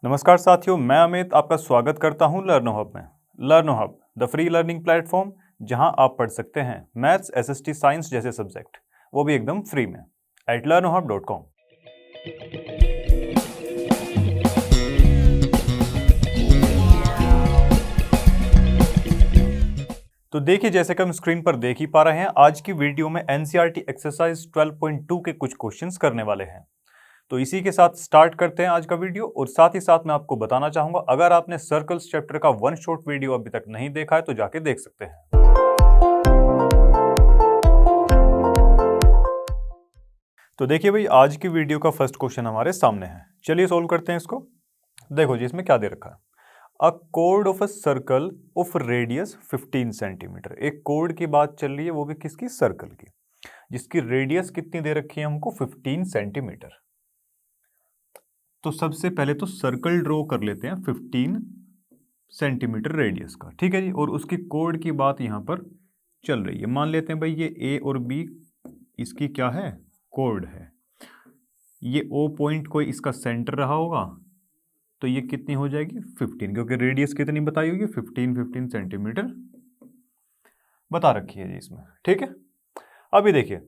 नमस्कार साथियों, मैं अमित आपका स्वागत करता हूं लर्नो हब में। लर्नो hub the free learning platform जहां आप पढ़ सकते हैं मैथ्स, एसएसटी, साइंस जैसे सब्जेक्ट, वो भी एकदम फ्री में @learnohub.com। तो देखिए, जैसे कि हम स्क्रीन पर देख ही पा रहे हैं, आज की वीडियो में एनसीईआरटी एक्सरसाइज 12.2 के कुछ क्वेश्चंस करने वाले हैं। तो इसी के साथ स्टार्ट करते हैं आज का वीडियो। और साथ ही साथ मैं आपको बताना चाहूंगा, अगर आपने सर्कल्स चैप्टर का वन शॉट वीडियो अभी तक नहीं देखा है तो जाके देख सकते हैं। तो देखिए भाई, आज की वीडियो का फर्स्ट क्वेश्चन हमारे सामने है। चलिए सोल्व करते हैं इसको। देखो जी, इसमें क्या दे रखा है। A code of a circle of radius 15 centimetre. एक कोड की बात चल रही है, वो भी किसकी? सर्कल की, जिसकी रेडियस कितनी दे रखी है हमको? 15 सेंटीमीटर। तो सबसे पहले तो सर्कल ड्रॉ कर लेते हैं 15 सेंटीमीटर रेडियस का, ठीक है जी। और उसकी कोड की बात यहां पर चल रही है। मान लेते हैं भाई ये ए और बी इसकी क्या है? कोड है। ये ओ पॉइंट कोई इसका सेंटर रहा होगा, तो ये कितनी हो जाएगी? 15, क्योंकि रेडियस कितनी बताई होगी? 15 सेंटीमीटर बता रखी है जी इसमें, ठीक है। अभी देखिए,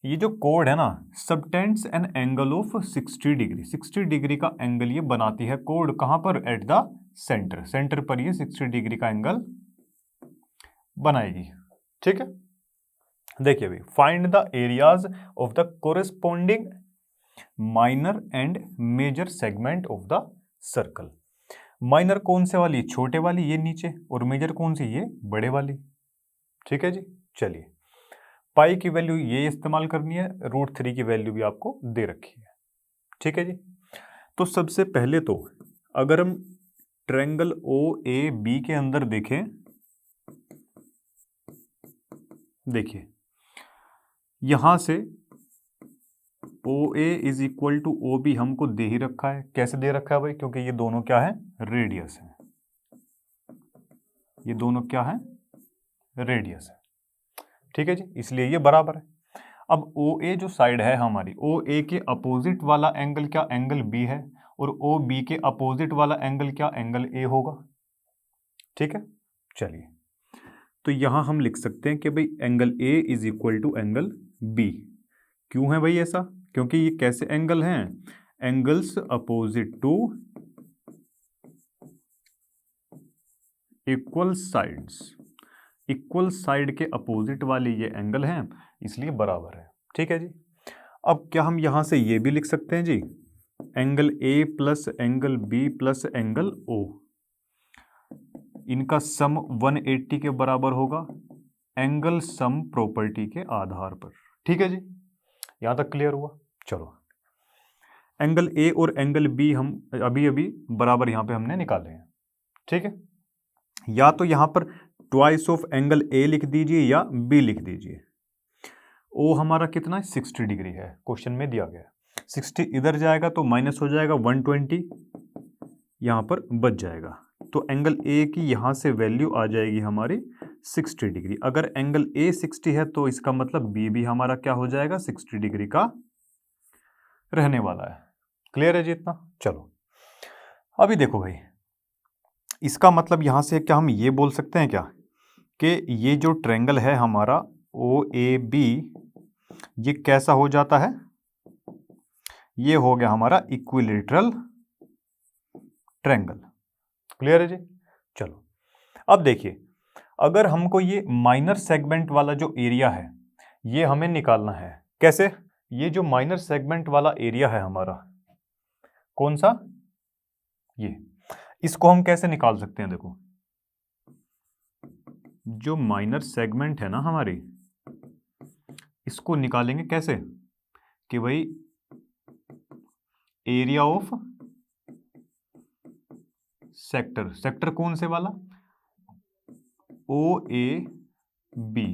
ये जो कोड है ना, subtends an angle of 60 degree. 60 degree का एंगल ये बनाती है कोड। कहां पर? At the centre. सेंटर पर ये 60 डिग्री का एंगल बनाएगी, ठीक है। देखिए भाई, find the areas of the corresponding minor and major segment of the circle. Minor कौन से वाली? छोटे वाली, ये नीचे। और मेजर कौन सी? ये बड़े वाली, ठीक है जी। चलिए, पाई की वैल्यू ये इस्तेमाल करनी है, √3 की वैल्यू भी आपको दे रखी है, ठीक है जी। तो सबसे पहले तो अगर हम ट्रायंगल ओ ए बी के अंदर देखें, देखिए यहां से O A is equal to O B हमको दे ही रखा है। कैसे दे रखा है भाई? क्योंकि ये दोनों क्या है? रेडियस है। ये दोनों क्या है? रेडियस है, ठीक है जी। इसलिए ये बराबर है। अब ओ ए जो साइड है हमारी, ओ ए के अपोजिट वाला एंगल क्या? एंगल बी है। और ओ बी के अपोजिट वाला एंगल क्या? एंगल ए होगा, ठीक है। चलिए, तो यहां हम लिख सकते हैं कि भाई angle A is equal to angle B. क्यों है भाई ऐसा? क्योंकि ये कैसे एंगल हैं? Angles opposite to equal sides. Equal side के अपोजिट वाले ये एंगल हैं, इसलिए बराबर है, ठीक है जी। अब क्या हम यहां से ये भी लिख सकते हैं जी, angle A plus angle B plus angle O, इनका सम 180 के बराबर होगा एंगल सम प्रॉपर्टी के आधार पर, ठीक है जी। यहां तक क्लियर हुआ? चलो, एंगल ए और एंगल बी हम अभी अभी बराबर यहां पे हमने निकाले हैं, ठीक है। या तो यहां पर ट्वाइस ऑफ एंगल ए लिख दीजिए या बी लिख दीजिए। ओ हमारा कितना है? 60 डिग्री है, क्वेश्चन में दिया गया है। 60 इधर जाएगा तो माइनस हो जाएगा 120, यहां पर बच जाएगा। तो एंगल ए की यहां से वैल्यू आ जाएगी हमारी 60 डिग्री। अगर एंगल ए 60 है तो इसका मतलब बी भी हमारा क्या हो जाएगा? 60 डिग्री का रहने वाला है। क्लियर है जी इतना? चलो, अभी देखो भाई, इसका मतलब यहां से क्या हम ये बोल सकते हैं क्या कि ये जो ट्रायंगल है हमारा ओ ए बी, ये कैसा हो जाता है? ये हो गया हमारा इक्विलैटरल ट्रायंगल। क्लियर है जी? चलो, अब देखिए, अगर हमको ये माइनर सेगमेंट वाला जो एरिया है ये हमें निकालना है। कैसे? ये जो माइनर सेगमेंट वाला एरिया है हमारा, कौन सा? ये। इसको हम कैसे निकाल सकते हैं? देखो, जो माइनर सेगमेंट है ना हमारी, इसको निकालेंगे कैसे? कि भाई एरिया ऑफ सेक्टर। सेक्टर कौन से वाला? ओ ए बी,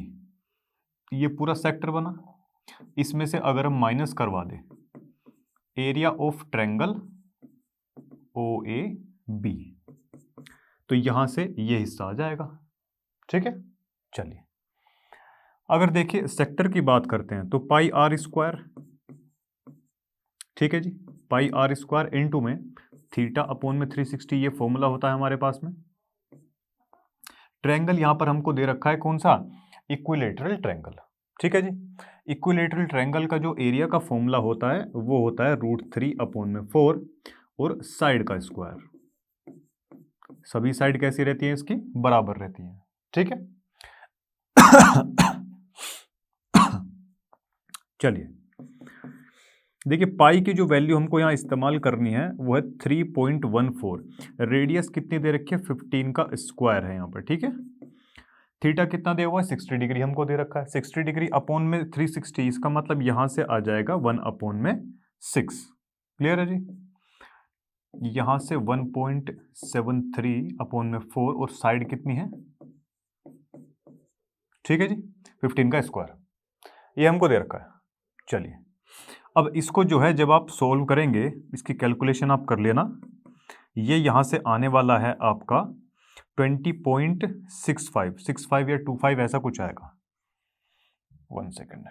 ये पूरा सेक्टर बना। इसमें से अगर हम माइनस करवा दें area of triangle O A B, तो यहां से ये हिस्सा आ जाएगा, ठीक है। चलिए, अगर देखिए सेक्टर की बात करते हैं तो πr², ठीक है जी, πr² इनटू में थीटा अपॉन में 360, ये फॉर्मूला होता है हमारे पास में। ट्रायंगल यहां पर हमको दे रखा है कौन सा, इक्विलेटरल ट्रायंगल, ठीक है जी। इक्विलेटरल ट्रायंगल का जो एरिया का फॉर्मूला होता है वो होता है √3 अपॉन में 4 और साइड का स्क्वायर। सभी साइड कैसी रहती है इसकी, बराबर रहती है, ठीक है। चलिए देखिए, पाई की जो वैल्यू हमको यहां इस्तेमाल करनी है वो है 3.14। रेडियस कितनी दे रखी है, 15 का स्क्वायर है यहां पर, ठीक है। थीटा कितना दे हुआ है, 60 डिग्री हमको दे रखा है। 60 डिग्री अपॉन में 360, इसका मतलब यहां से आ जाएगा 1 अपॉन में 6। क्लियर है जी। यहां से 1.73 अपॉन में 4 और साइड कितनी है, ठीक है जी, 15 का स्क्वायर, ये हमको दे रखा है। चलिए अब इसको जो है जब आप सोल्व करेंगे, इसकी कैलकुलेशन आप कर लेना। ये यहां से आने वाला है आपका 20.65 या 25 ऐसा कुछ आएगा। 1 सेकेंड,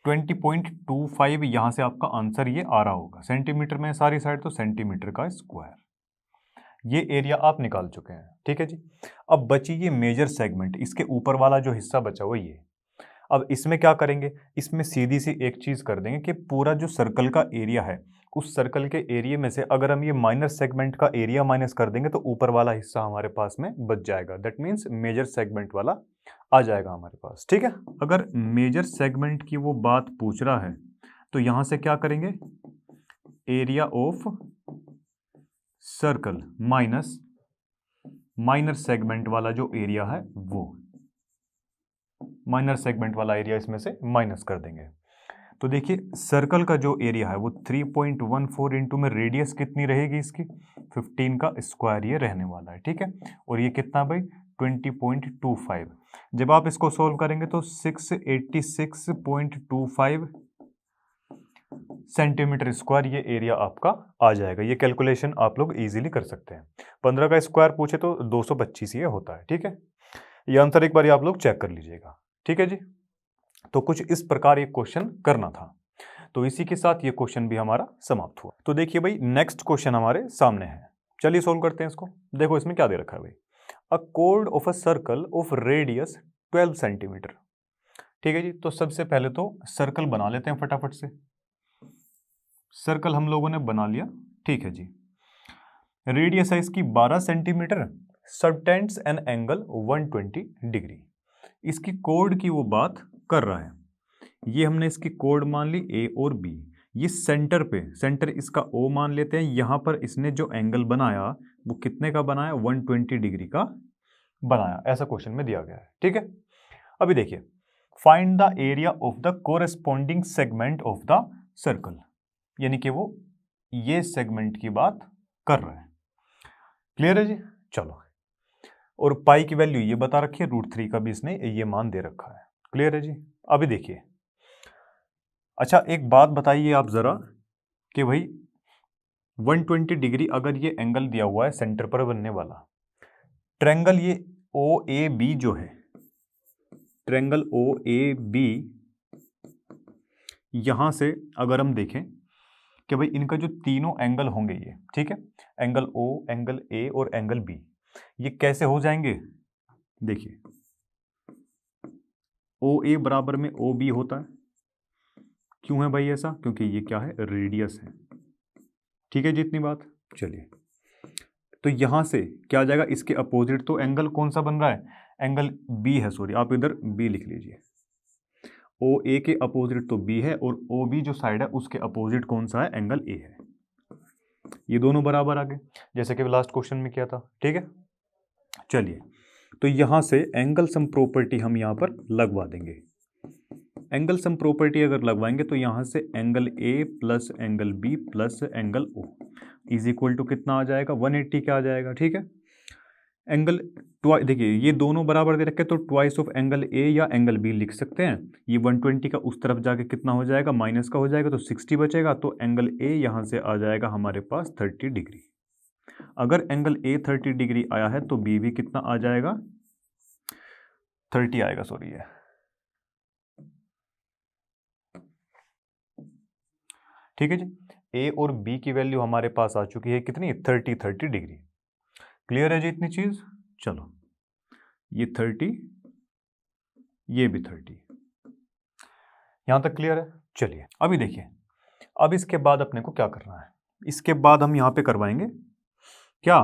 20.25 यहां से आपका आंसर ये आ रहा होगा। सेंटीमीटर में सारी साइड तो सेंटीमीटर का स्क्वायर, ये एरिया आप निकाल चुके हैं, ठीक है जी। अब बची ये मेजर सेगमेंट, इसके ऊपर वाला जो हिस्सा बचा हुआ ये। अब इसमें क्या करेंगे, इसमें सीधी सी एक चीज कर देंगे कि पूरा जो सर्कल का एरिया है, उस सर्कल के एरिया में से अगर हम ये माइनर सेगमेंट का एरिया माइनस कर देंगे तो ऊपर वाला हिस्सा हमारे पास में बच जाएगा। दैट मीन्स मेजर सेगमेंट वाला आ जाएगा हमारे पास, ठीक है। अगर मेजर सेगमेंट की वो बात पूछ रहा है तो यहां से क्या करेंगे, area of circle minus minor segment वाला जो एरिया है वो, माइनर सेगमेंट वाला एरिया इसमें से माइनस कर देंगे। तो देखिए सर्कल का जो एरिया है वो 3.14 इंटू में रेडियस कितनी रहेगी इसकी, 15 का स्क्वायर ये रहने वाला है, ठीक है। और ये कितना भाई, 20.25। जब आप इसको सोल्व करेंगे तो 686.25 सेंटीमीटर स्क्वायर ये एरिया आपका आ जाएगा। ये कैलकुलेशन आप लोग इजीली कर सकते हैं। 15 का स्क्वायर पूछे तो 225 ये होता है, ठीक है। ये आंसर एक बार आप लोग चेक कर लीजिएगा, ठीक है जी। तो कुछ इस प्रकार एक क्वेश्चन करना था। तो इसी के साथ ये क्वेश्चन भी हमारा समाप्त हुआ। तो देखिए भाई नेक्स्ट क्वेश्चन हमारे सामने है, चलिए सोल्व करते हैं इसको। देखो इसमें क्या दे रखा है भाई, a code of a circle of radius 12 centimetre, ठीक है जी। तो सबसे पहले तो सर्कल बना लेते हैं फटाफट से। सर्कल हम लोगों ने बना लिया, ठीक है जी। रेडियस है इसकी 12 centimetre, subtends an angle 120 degree. इसकी कोड की वो बात कर रहा है। ये हमने इसकी कोड मान ली ए और बी। ये सेंटर पे, सेंटर इसका ओ मान लेते हैं। यहां पर इसने जो एंगल बनाया वो कितने का बनाया, 120 डिग्री का बनाया। ऐसा क्वेश्चन में दिया गया है, ठीक है। अभी देखिए, find the area of the corresponding segment of the circle, यानी कि वो ये सेगमेंट की बात कर रहा है। क्लियर है जी। चलो, और पाई की वैल्यू ये बता रखी है, √3 का भी इसने ये मान दे रखा है। क्लियर है जी। अभी देखिए, अच्छा एक बात बताइए आप जरा कि भाई 120 डिग्री अगर ये एंगल दिया हुआ है सेंटर पर बनने वाला, ट्रायंगल ये ओ ए बी जो है, ट्रायंगल ओ ए बी, यहां से अगर हम देखें कि भाई इनका जो तीनों एंगल होंगे ये, ठीक है, एंगल ओ, एंगल ए और एंगल बी, ये कैसे हो जाएंगे। देखिए ओ ए बराबर में ओ बी होता है। क्यों है भाई ऐसा, क्योंकि ये क्या है, रेडियस है, ठीक है जी। इतनी बात। चलिए तो यहां से क्या आ जाएगा, इसके अपोजिट तो एंगल कौन सा बन रहा है, एंगल बी है, सॉरी आप इधर बी लिख लीजिए। ओ ए के अपोजिट तो बी है और ओ बी जो साइड है उसके अपोजिट कौन सा है, एंगल ए है। ये दोनों बराबर आ गए, जैसे कि लास्ट क्वेश्चन में किया था, ठीक है। चलिए तो यहां से एंगल सम प्रॉपर्टी हम यहां पर लगवा देंगे। एंगल सम प्रॉपर्टी अगर लगवाएंगे तो यहां से angle A plus angle B plus angle O is equal to कितना आ जाएगा, 180 का आ जाएगा, ठीक है। एंगल देखिए ये दोनों बराबर दे रखे तो ट्वाइस ऑफ एंगल ए या एंगल बी लिख सकते हैं। ये 120 का उस तरफ जाके कितना हो जाएगा, माइनस का हो जाएगा, तो 60 बचेगा। तो एंगल ए यहां से आ जाएगा हमारे पास 30 डिग्री। अगर एंगल ए 30 डिग्री आया है तो बी भी कितना आ जाएगा, 30 आएगा, सॉरी है, ठीक है जी। ए और बी की वैल्यू हमारे पास आ चुकी है कितनी, 30 डिग्री। क्लियर है जी इतनी चीज? चलो ये 30, ये भी 30, यहां तक क्लियर है। चलिए अभी देखिए, अब इसके बाद अपने को क्या करना है, इसके बाद हम यहां पे करवाएंगे क्या,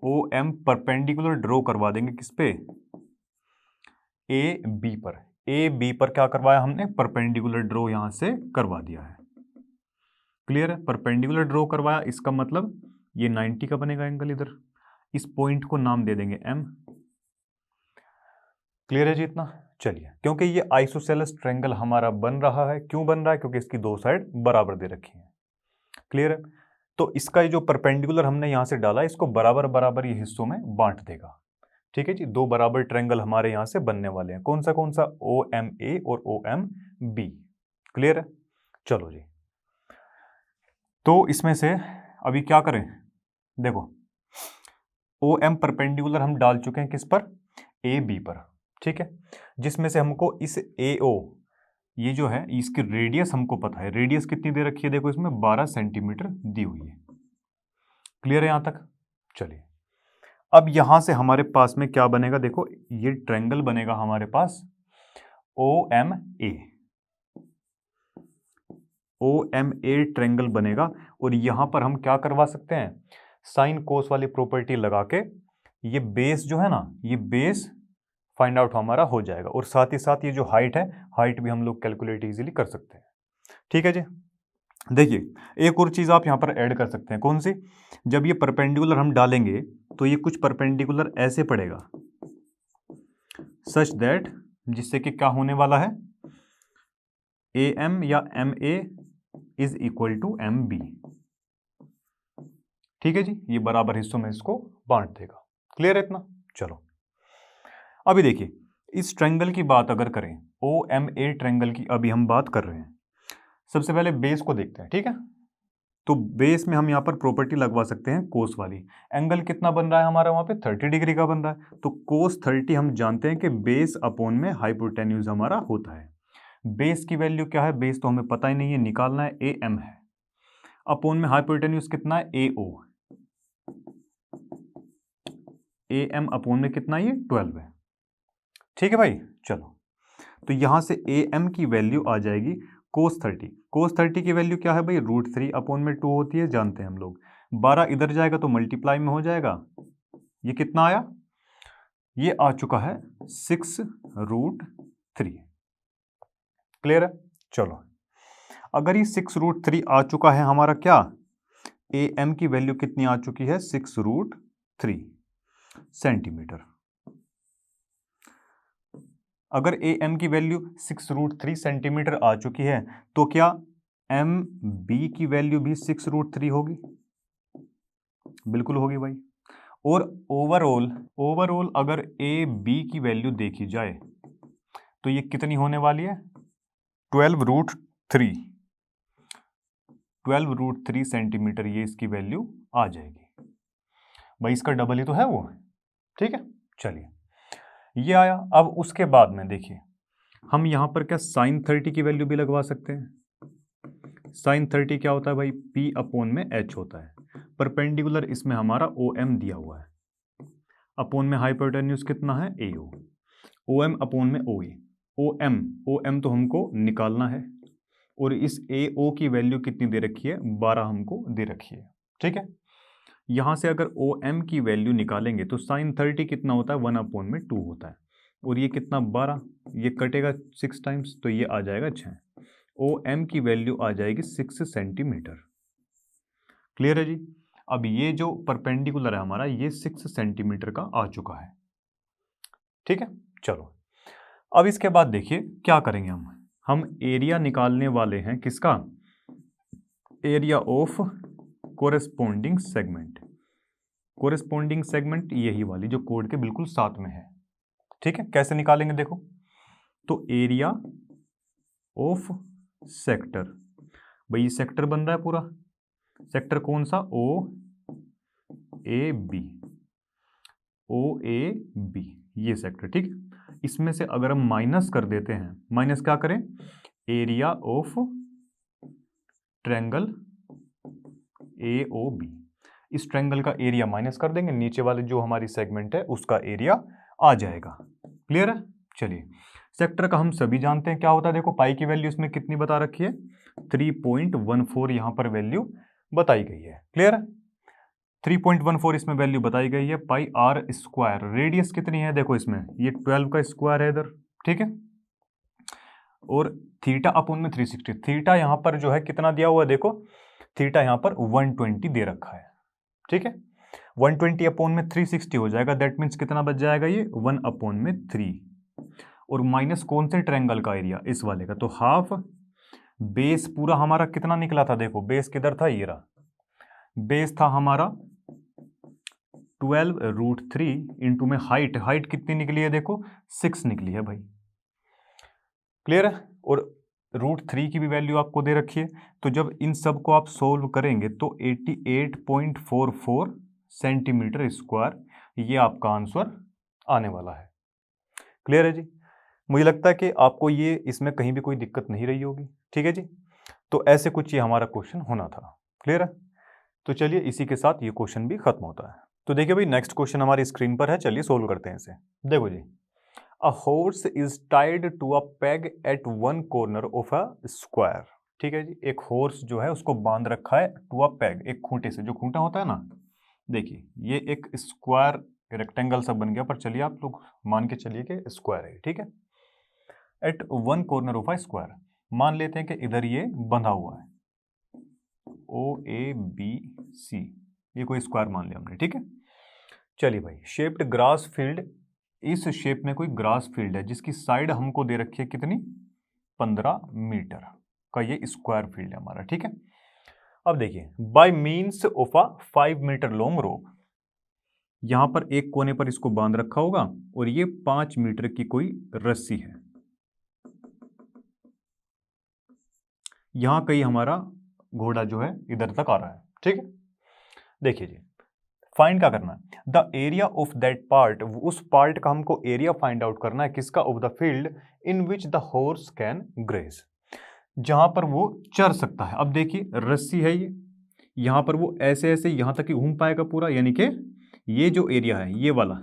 ओ एम परपेंडिकुलर ड्रॉ करवा देंगे किस पे, ए बी पर। ए बी पर क्या करवाया हमने, परपेंडिकुलर ड्रॉ यहां से करवा दिया है। क्लियर है, परपेंडिकुलर ड्रॉ करवाया, इसका मतलब ये 90 का बनेगा एंगल इधर, इस पॉइंट को नाम दे देंगे एम। क्लियर है जी इतना? चलिए, क्योंकि ये आइसोसेलेस ट्रायंगल हमारा बन रहा है, क्यों बन रहा है, क्योंकि इसकी दो साइड बराबर दे रखी है। क्लियर है, तो इसका ये जो परपेंडिकुलर हमने यहां से डाला, इसको बराबर बराबर ये हिस्सों में बांट देगा। ठीक है जी, दो बराबर ट्रायंगल हमारे यहां से बनने वाले हैं, कौन सा, ओ एम ए और ओ एम बी। क्लियर है, चलो जी, तो इसमें से अभी क्या करें, देखो ओ एम परपेंडिकुलर हम डाल चुके हैं किस पर, ए बी पर। ठीक है, जिसमें से हमको इस ए ओ, ये जो है इसकी रेडियस हमको पता है, रेडियस कितनी दे रखी है, देखो इसमें 12 सेंटीमीटर दी हुई है। क्लियर है यहां तक? चलिए, अब यहां से हमारे पास में क्या बनेगा, देखो ये ट्रायंगल बनेगा हमारे पास O M A, O M A triangle बनेगा। और यहां पर हम क्या करवा सकते हैं, साइन कोस वाली प्रॉपर्टी लगा के ये बेस जो है ना, ये बेस फाइंड आउट हमारा हो जाएगा, और साथ ही साथ ये जो हाइट है, हाइट भी हम लोग कैलकुलेट इजीली कर सकते हैं। ठीक है जी, देखिए एक और चीज आप यहां पर ऐड कर सकते हैं, कौन सी, जब ये परपेंडिकुलर हम डालेंगे तो ये कुछ परपेंडिकुलर ऐसे पड़ेगा, सच दैट, जिससे कि क्या होने वाला है, ए एम या M A is equal to M B. ठीक है जी, ये बराबर हिस्सों में इसको बांट देगा। क्लियर है इतना? चलो अभी देखिए, इस ट्रायंगल की बात अगर करें, ओ एम ए ट्रायंगल की अभी हम बात कर रहे हैं, सबसे पहले बेस को देखते हैं। ठीक है, तो बेस में हम यहां पर प्रॉपर्टी लगवा सकते हैं कोस वाली। एंगल कितना बन रहा है हमारा वहां पे, 30 डिग्री का बन रहा है, तो कोस 30 हम जानते हैं कि बेस अपॉन में हाइपोटेन्यूज हमारा होता है। बेस की वैल्यू क्या है, बेस तो हमें पता ही नहीं है, निकालना है, ए एम है, अपॉन में हाइपोटेन्यूज कितना है, ए ओ, ए एम अपॉन में कितना, ये 12 है। ठीक है भाई, चलो तो यहां से ए एम की वैल्यू आ जाएगी कोस 30। कोस 30 की वैल्यू क्या है भाई, √3 अपॉन में 2 होती है, जानते हैं हम लोग। 12 इधर जाएगा तो मल्टीप्लाई में हो जाएगा, ये कितना आया, ये आ चुका है 6√3। क्लियर है? चलो अगर ये 6√3 आ चुका है हमारा, क्या ए एम की वैल्यू कितनी आ चुकी है, 6√3 सेंटीमीटर। अगर ए एम की वैल्यू 6√3 सेंटीमीटर आ चुकी है, तो क्या एम बी की वैल्यू भी 6√3 होगी? बिल्कुल होगी भाई। और ओवरऑल अगर ए बी की वैल्यू देखी जाए तो ये कितनी होने वाली है, 12√3, 12√3 सेंटीमीटर ये इसकी वैल्यू आ जाएगी भाई, इसका डबल ही तो है वो। ठीक है, चलिए ये आया। अब उसके बाद में देखिए, हम यहां पर क्या साइन 30 की वैल्यू भी लगवा सकते हैं। साइन 30 क्या होता है भाई, P अपॉन में H होता है। परपेंडिकुलर इसमें हमारा ओ एम दिया हुआ है, अपॉन में हाइपोटेन्यूज कितना है, ए ओ एम अपॉन में ओ ए, ओ एम तो हमको निकालना है, और इस ए ओ की वैल्यू कितनी दे रखी है, 12 हमको दे रखी है। ठीक है, यहां से अगर ओ एम की वैल्यू निकालेंगे तो साइन 30 कितना होता है, 1 अपॉन में 2 होता है, और ये कितना 12, ये कटेगा 6 टाइम्स तो ये आ जाएगा 6। ओ एम की वैल्यू आ जाएगी 6 सेंटीमीटर। क्लियर है जी? अब ये जो परपेंडिकुलर है हमारा, ये 6 सेंटीमीटर का आ चुका है। ठीक है, चलो अब इसके बाद देखिए क्या करेंगे, हम एरिया निकालने वाले हैं, किसका, area of corresponding segment. Corresponding segment यही वाली जो कोड के बिल्कुल साथ में है। ठीक है, कैसे निकालेंगे देखो, तो एरिया ऑफ सेक्टर, भाई सेक्टर बन रहा है पूरा, सेक्टर कौन सा, O A B, O A B, ये सेक्टर। ठीक, इसमें से अगर हम माइनस कर देते हैं, माइनस क्या करें, एरिया ऑफ ट्रायंगल AOB, इस ट्रायंगल का एरिया माइनस कर देंगे, नीचे वाले जो हमारी सेगमेंट है उसका एरिया आ जाएगा। क्लियर है? चलिए, सेक्टर का हम सभी जानते हैं क्या होता है। देखो पाई की वैल्यू इसमें कितनी बता रखी है, 3.14 यहां पर वैल्यू बताई गई है। क्लियर है? 3.14 इसमें वैल्यू बताई गई है। पाई आर स्क्वायर, रेडियस कितनी है देखो इसमें, ये 12 का स्क्वायर है इधर, ठीक है। और थीटा अपॉन में 360, थीटा यहां पर जो है कितना दिया हुआ है देखो, थीटा यहां पर 120 दे रखा है, ठीक है। 120 अपॉन में 360 हो जाएगा, दैट मीन्स कितना बच जाएगा ये 1 अपॉन में 3, और माइनस कौन से ट्रायंगल का एरिया, इस वाले का, तो हाफ। बेस पूरा हमारा कितना निकला था देखो, बेस किधर था, ये रहा, बेस था हमारा 12√3 इंटू में हाइट, हाइट कितनी निकली है देखो 6 निकली है भाई। क्लियर है? और √3 की भी वैल्यू आपको दे रखी है, तो जब इन सब को आप सोल्व करेंगे तो 88.44 सेंटीमीटर स्क्वायर ये आपका आंसर आने वाला है। क्लियर है जी? मुझे लगता है कि आपको ये इसमें कहीं भी कोई दिक्कत नहीं रही होगी, ठीक है जी। तो ऐसे कुछ ये हमारा क्वेश्चन होना था। क्लियर है? तो चलिए इसी के साथ ये क्वेश्चन भी खत्म होता है। तो देखिए भाई नेक्स्ट क्वेश्चन हमारी स्क्रीन पर है, चलिए सोल्व करते हैं इसे। देखो जी, a horse is tied to a peg at one corner of a square. ठीक है जी, एक हॉर्स जो है उसको बांध रखा है टू अ पेग, एक खूंटे से, जो खूंटा होता है ना, देखिए ये एक स्क्वायर रेक्टेंगल सा बन गया, पर चलिए आप लोग मान के चलिए कि स्क्वायर है, ठीक है। At one corner of a square, मान लेते हैं कि इधर ये बंधा हुआ है, OABC, ये कोई स्क्वायर मान लिया हमने, ठीक है। चलिए भाई, शेप्ड ग्रास फील्ड, इस शेप में कोई ग्रास फील्ड है जिसकी साइड हमको दे रखी है कितनी, 15 मीटर का ये स्क्वायर फील्ड है हमारा, ठीक है। अब देखिए, by means of a 5 metre long rope, यहां पर एक कोने पर इसको बांध रखा होगा और ये 5 मीटर की कोई रस्सी है, यहां कहीं हमारा घोड़ा जो है इधर तक आ रहा है, ठीक है। देखिए जी, फाइंड क्या करना है, the area of that part, उस पार्ट का हमको एरिया फाइंड आउट करना है, किसका, of the field in which the horse can graze, जहां पर वो चर सकता है। अब देखिए रस्सी है ये, यहां पर वो ऐसे ऐसे यहां तक ही घूम पाएगा पूरा, यानी कि ये जो एरिया है, ये वाला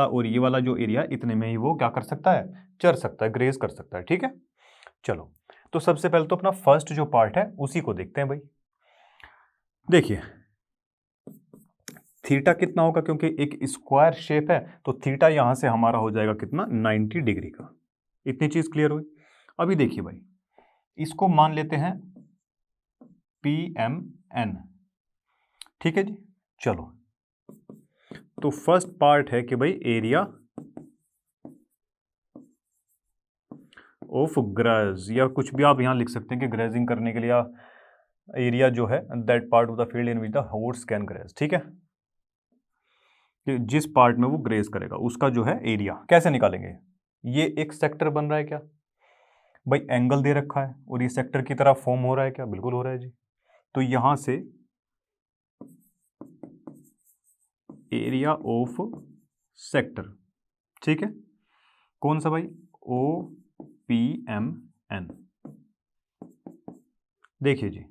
और ये वाला जो एरिया, इतने में ही वो क्या कर सकता है, चर सकता है, ग्रेज कर सकता है, ठीक है। चलो, तो सबसे पहले तो अपना फर्स्ट जो पार्ट है उसी को देखते हैं भाई। देखिए थीटा कितना होगा, क्योंकि एक स्क्वायर शेप है तो थीटा यहां से हमारा हो जाएगा कितना, 90 डिग्री का। इतनी चीज क्लियर हुई। अभी देखिए भाई, इसको मान लेते हैं PMN, ठीक है जी। चलो, तो फर्स्ट पार्ट है कि भाई एरिया ऑफ ग्रेज, या कुछ भी आप यहां लिख सकते हैं कि ग्रेजिंग करने के लिए एरिया जो है that part of the field in which the horse can graze, ठीक है, कि जिस पार्ट में वो ग्रेज करेगा उसका जो है एरिया। कैसे निकालेंगे, ये एक सेक्टर बन रहा है क्या भाई, एंगल दे रखा है और ये सेक्टर की तरह फॉर्म हो रहा है क्या, बिल्कुल हो रहा है जी। तो यहां से एरिया ऑफ सेक्टर, ठीक है, कौन सा भाई, OPMN। देखिए जी,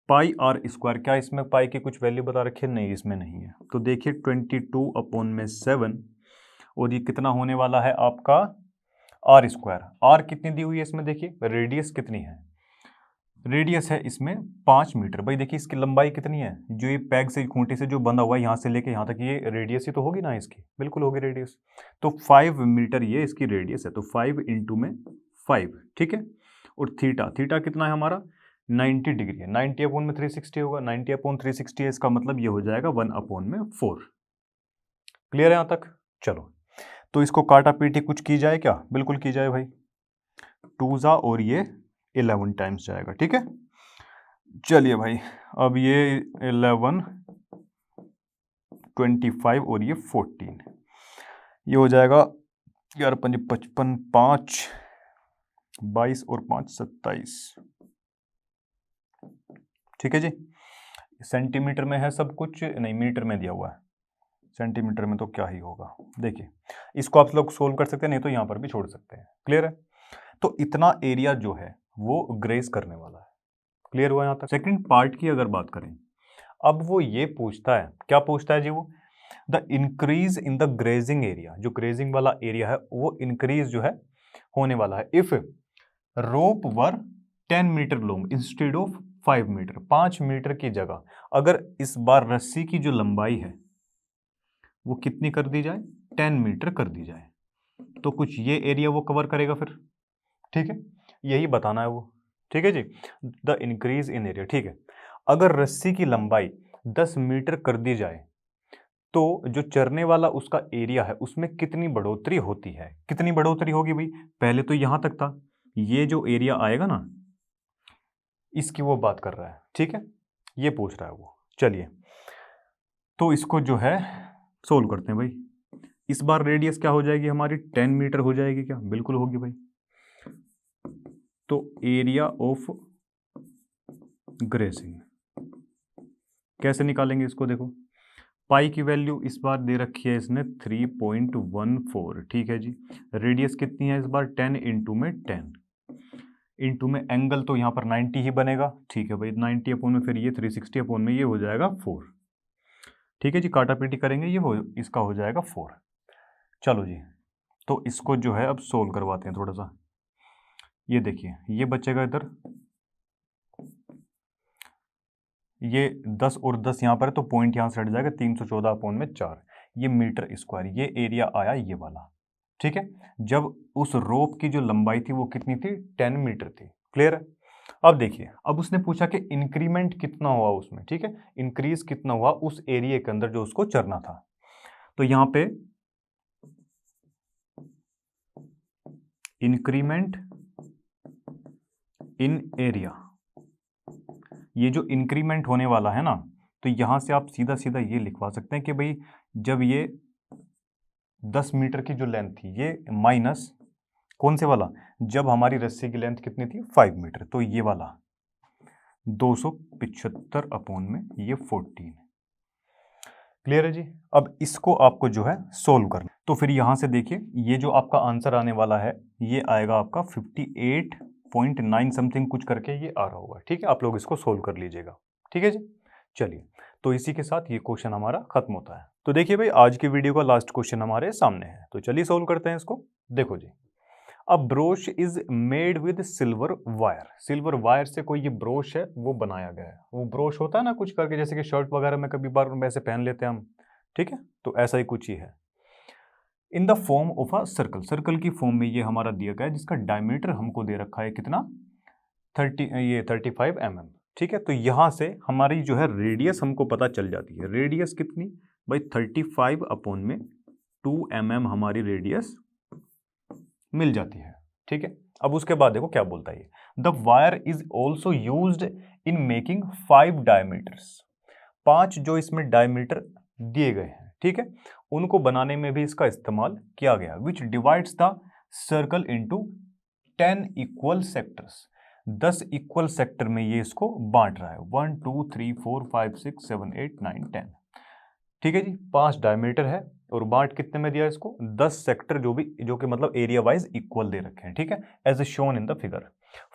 पाई आर स्क्वायर, क्या इसमें पाई की कुछ वैल्यू बता रखी है, नहीं इसमें नहीं है। तो देखिए 22 अपॉन में 7, और ये कितना होने वाला है आपका आर स्क्वायर। आर कितनी दी हुई है इसमें, देखिए रेडियस कितनी है, रेडियस है इसमें 5 मीटर। भाई देखिए इसकी लंबाई कितनी है, जो ये पैग से खूंटी से जो बंधा हुआ है यहाँ से लेके यहाँ तक, ये रेडियस ही तो होगी ना इसकी, बिल्कुल होगी रेडियस। तो 5 मीटर ये इसकी रेडियस है, तो 5 इंटू में 5, ठीक है। और थीटा, थीटा कितना है हमारा, 90 डिग्री है, 90 अपॉन में 360 होगा, 90 अपॉन 360 है, इसका मतलब ये हो जाएगा 1 अपॉन में 4। क्लियर है यहाँ तक? चलो, तो इसको काटा पीटी कुछ की जाए क्या, बिल्कुल की जाए भाई, 2 जा और ये 11 टाइम्स जाएगा, ठीक है। चलिए भाई, अब ये 11, 25 और ये 14, ये हो जाएगा 11 5 55, 5 22 और 5 27, ठीक है जी। सेंटीमीटर में है सब कुछ, नहीं मीटर में दिया हुआ है, सेंटीमीटर में तो क्या ही होगा। देखिए इसको आप लोग सोल्व कर सकते हैं, नहीं तो यहाँ पर भी छोड़ सकते हैं। क्लियर है? तो इतना एरिया जो है वो ग्रेस करने वाला है। क्लियर हुआ यहाँ तक? सेकंड पार्ट की अगर बात करें, अब वो ये पूछता है, क्या पूछता है जी वो, the increase in the grazing area, जो ग्रेजिंग वाला एरिया है वो इंक्रीज जो है होने वाला है if rope were 10 metre long instead of 5 metre, 5 metre की जगह अगर इस बार रस्सी की जो लंबाई है वो कितनी कर दी जाए, 10 मीटर कर दी जाए, तो कुछ ये एरिया वो कवर करेगा फिर। ठीक है, यही बताना है वो। ठीक है जी, द इंक्रीज इन एरिया। ठीक है, अगर रस्सी की लंबाई 10 मीटर कर दी जाए तो जो चरने वाला उसका एरिया है उसमें कितनी बढ़ोतरी होती है, कितनी बढ़ोतरी होगी भाई। पहले तो यहां तक था, ये जो एरिया आएगा ना इसकी वो बात कर रहा है। ठीक है, ये पूछ रहा है वो। चलिए तो इसको जो है सोल्व करते हैं भाई। इस बार रेडियस क्या हो जाएगी हमारी, 10 मीटर हो जाएगी क्या, बिल्कुल होगी भाई। तो एरिया ऑफ ग्रेसिंग कैसे निकालेंगे इसको, देखो पाई की वैल्यू इस बार दे रखी है इसने 3.14। ठीक है जी, रेडियस कितनी है इस बार 10 इंटू में 10 इंटू में एंगल तो यहाँ पर 90 ही बनेगा। ठीक है भाई, 90 अपॉन में फिर ये 360 अपॉन में ये हो जाएगा 4। ठीक है जी, काटा पीटी करेंगे ये हो, इसका हो जाएगा 4। चलो जी, तो इसको जो है अब सोल्व करवाते हैं थोड़ा सा। ये देखिए ये बचेगा इधर, ये 10 और 10 यहाँ पर है तो पॉइंट यहाँ से हट जाएगा, 314 अपॉन में 4, ये मीटर स्क्वायर, ये एरिया आया ये वाला। ठीक है, जब उस रोप की जो लंबाई थी वो कितनी थी, 10 मीटर थी। क्लियर है? अब देखिए, अब उसने पूछा कि इंक्रीमेंट कितना हुआ उसमें। ठीक है, इंक्रीज कितना हुआ उस एरिया के अंदर जो उसको चरना था। तो यहाँ पे इंक्रीमेंट इन एरिया, ये जो इंक्रीमेंट होने वाला है ना, तो यहां से आप सीधा सीधा ये लिखवा सकते हैं कि भाई जब ये 10 मीटर की जो लेंथ थी ये माइनस कौन से वाला, जब हमारी रस्सी की लेंथ कितनी थी 5 मीटर, तो ये वाला 275 अपॉन में ये 14। क्लियर है जी? अब इसको आपको जो है सोल्व करना, तो फिर यहां से देखिए ये जो आपका आंसर आने वाला है ये आएगा आपका 58.9 समथिंग कुछ करके ये आ रहा होगा। ठीक है, आप लोग इसको सोल्व कर लीजिएगा। ठीक है जी, चलिए तो इसी के साथ ये क्वेश्चन हमारा खत्म होता है। तो देखिए भाई आज की वीडियो का लास्ट क्वेश्चन हमारे सामने है, तो चलिए सोल्व करते हैं इसको। देखो जी, a brooch is made with silver wire, silver wire से कोई ये ब्रोश है वो बनाया गया है। वो ब्रोश होता है ना कुछ करके, जैसे कि शर्ट वगैरह में कभी बार वैसे पहन लेते हैं हम। ठीक है, तो ऐसा ही कुछ ही है। In the form of a circle, circle की फॉर्म में ये हमारा दिया गया है, जिसका डायमीटर हमको दे रखा है कितना, 35 mm। ठीक है, तो यहां से हमारी जो है रेडियस हमको पता चल जाती है। रेडियस कितनी भाई, 35 अपॉन में 2 mm हमारी रेडियस मिल जाती है। ठीक है, अब उसके बाद देखो क्या बोलता है ये, the wire is also used in making 5 diameters, 5 जो इसमें डायमीटर दिए गए हैं। ठीक है, उनको बनाने में भी इसका इस्तेमाल किया गया, विच divides the circle into 10 equal sectors, 10 equal sector में ये इसको बांट रहा है। 1 2 3 4 5 6 7 8 9 10। ठीक है जी, 5 डायमीटर है और बांट कितने में दिया इसको, 10 सेक्टर, जो कि मतलब एरिया वाइज इक्वल दे रखे हैं। ठीक है, as a shown in the figure.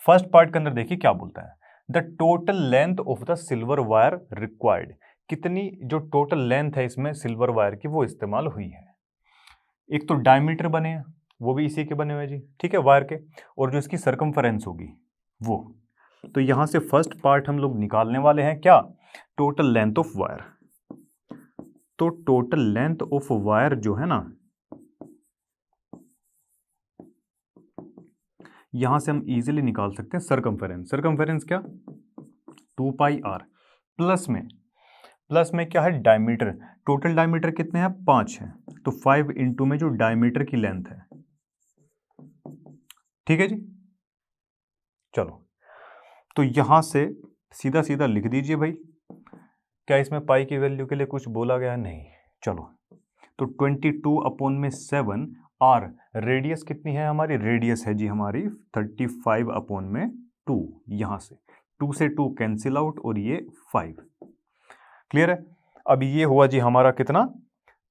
First part के अंदर देखिए क्या बोलता है, the total length of the silver wire required, कितनी जो टोटल लेंथ है इसमें सिल्वर वायर की वो इस्तेमाल हुई है। एक तो डायमीटर बने हैं वो भी इसी के बने हुए जी। ठीक है, वायर के, और जो इसकी सरकमफेरेंस होगी वो, तो यहां से फर्स्ट पार्ट हम लोग निकालने वाले हैं क्या, टोटल लेंथ ऑफ वायर। तो टोटल लेंथ ऑफ वायर जो है ना, यहां से हम इजीली निकाल सकते हैं सरकमफेरेंस। सरकमफेरेंस क्या, 2 पाई r, प्लस में क्या है डायमीटर, टोटल डायमीटर कितने हैं 5 है, तो 5 इंटू में जो डायमीटर की लेंथ है। ठीक है जी, चलो तो यहां से सीधा सीधा लिख दीजिए भाई, क्या इसमें पाई की वैल्यू के लिए कुछ बोला गया, नहीं। चलो तो 22 अपॉन में 7 r, रेडियस कितनी है हमारी, रेडियस है जी हमारी 35 अपॉन में 2, यहां से 2 से 2 कैंसिल आउट और ये 5। क्लियर है? अब ये हुआ जी हमारा कितना,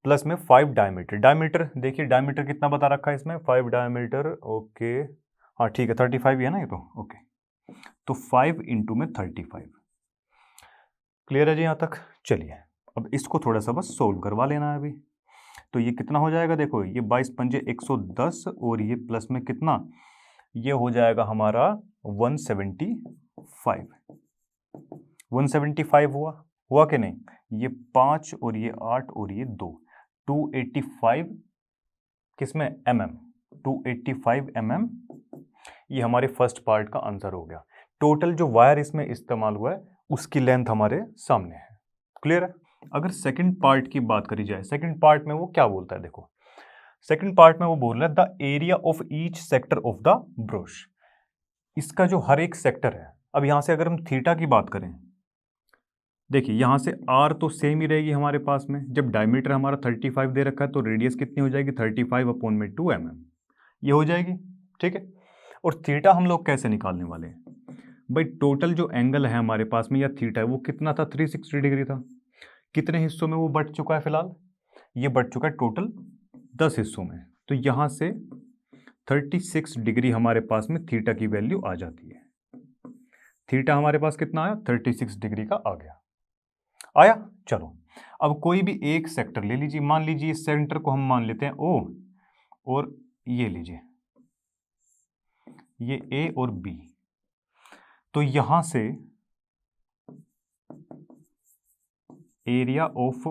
प्लस में 5 डायमीटर। डायमीटर देखिए, डायमीटर कितना बता रखा है इसमें, 5 डायमीटर। ओके हाँ ठीक है, 35 ही है ना ये तो। ओके तो 5 इंटू में 35। क्लियर है जी यहाँ तक? चलिए अब इसको थोड़ा सा बस सोल्व करवा लेना है अभी। तो ये कितना हो जाएगा, देखो ये 22 पंजे 110 और ये प्लस में कितना, ये हो जाएगा हमारा 175। 175 हुआ कि नहीं? ये 5 और ये 8 और ये 2, 285 किसमें, mm, 285 mm। ये हमारे फर्स्ट पार्ट का आंसर हो गया। टोटल जो वायर इसमें इस्तेमाल हुआ है उसकी लेंथ हमारे सामने है। क्लियर है? अगर सेकंड पार्ट की बात करी जाए, सेकंड पार्ट में वो क्या बोलता है, देखो सेकंड पार्ट में वो बोल रहा है the area of each sector of the brush. इसका जो हर एक सेक्टर है, अब यहां से अगर हम थीटा की बात करें, देखिए यहां से आर तो सेम ही रहेगी हमारे पास में, जब डायमीटर हमारा 35 दे रखा है तो रेडियस कितनी हो जाएगी, 35/2 mm ये हो जाएगी। ठीक है, और थीटा हम लोग कैसे निकालने वाले हैं भाई, टोटल जो एंगल है हमारे पास में या थीटा है वो कितना था, 360 डिग्री था। कितने हिस्सों में वो बट चुका है फिलहाल, ये बट चुका है टोटल 10 हिस्सों में। तो यहां से 36 डिग्री हमारे पास में थीटा की वैल्यू आ जाती है। थीटा हमारे पास कितना आया, 36 डिग्री का आ गया। आया? चलो अब कोई भी एक सेक्टर ले लीजिए, मान लीजिए इस सेंटर को हम मान लेते हैं ओ, और ये लीजिए ये ए और बी। तो यहां से area of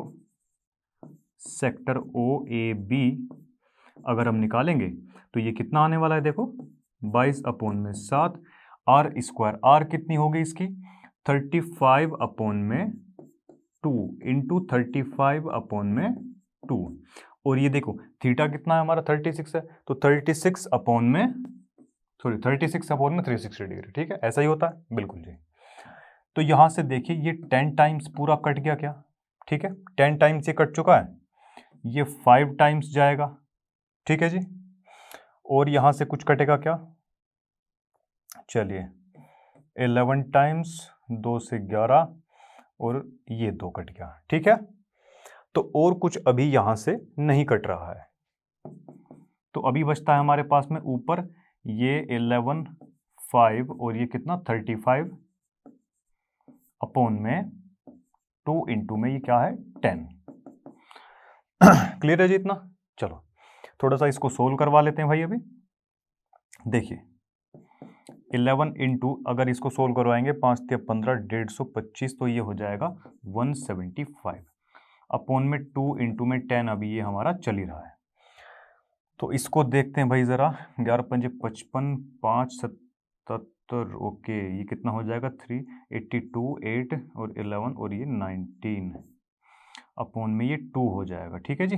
sector O A B अगर हम निकालेंगे तो ये कितना आने वाला है, देखो 22/7 आर स्क्वायर। आर कितनी होगी इसकी, 35/2 इंटू 35/2। और ये देखो थीटा कितना है हमारा, 36 है, तो 36/360 डिग्री। ठीक है, ऐसा ही होता है बिल्कुल जी। तो यहां से देखिए ये 10 टाइम्स पूरा कट गया क्या, ठीक है 10 टाइम्स ये कट चुका है, ये 5 टाइम्स जाएगा। ठीक है जी, और यहां से कुछ कटेगा क्या, चलिए 11 टाइम्स, 2 से 11 और ये 2 कट गया। ठीक है, तो और कुछ अभी यहां से नहीं कट रहा है, तो अभी बचता है हमारे पास में ऊपर ये 11, 5 और ये कितना 35/2 इंटू में ये क्या है 10। क्लियर है जी इतना? चलो थोड़ा सा इसको सोल्व करवा लेते हैं भाई अभी। देखिए 11 इंटू, अगर इसको सोल्व करवाएंगे 5 × 15 150, तो ये हो जाएगा 175 अपॉन में 2 इंटू में 10। अभी ये हमारा चल ही रहा है, तो इसको देखते हैं भाई ज़रा। 11 पंजे 55, 5 77, ओके ये कितना हो जाएगा 382, 8 और 11 और ये 19 अपॉन में ये 2 हो जाएगा। ठीक है जी,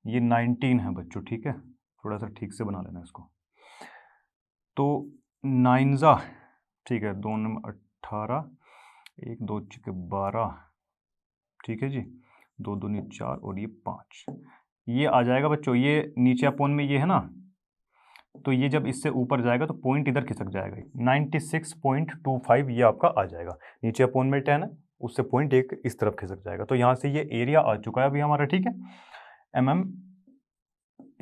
ये 19 है बच्चों। ठीक है, थोड़ा सा ठीक से बना लेना इसको। तो 9 जा, ठीक है 2 9 18, 1 2 6 12, ठीक है जी 2 2 4 और ये 5, ये आ जाएगा बच्चों। ये नीचे अपॉन में ये है ना, तो ये जब इससे ऊपर जाएगा तो पॉइंट इधर खिसक जाएगा, 96.25 ये आपका आ जाएगा। नीचे अपॉन में 10 है, उससे पॉइंट एक इस तरफ खिसक जाएगा। तो यहाँ से ये एरिया आ चुका है अभी हमारा। ठीक है, mm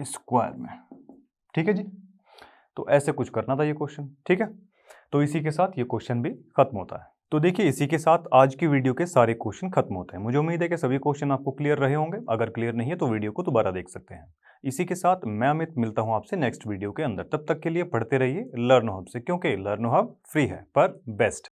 स्क्वायर में। ठीक है जी, तो ऐसे कुछ करना था ये क्वेश्चन। ठीक है, तो इसी के साथ ये क्वेश्चन भी खत्म होता है। तो देखिए इसी के साथ आज की वीडियो के सारे क्वेश्चन खत्म होते हैं। मुझे उम्मीद है कि सभी क्वेश्चन आपको क्लियर रहे होंगे। अगर क्लियर नहीं है तो वीडियो को दोबारा देख सकते हैं। इसी के साथ मैं अमित मिलता हूं आपसे नेक्स्ट वीडियो के अंदर। तब तक के लिए पढ़ते रहिए लर्नो हब से, क्योंकि लर्नो हब फ्री है पर बेस्ट।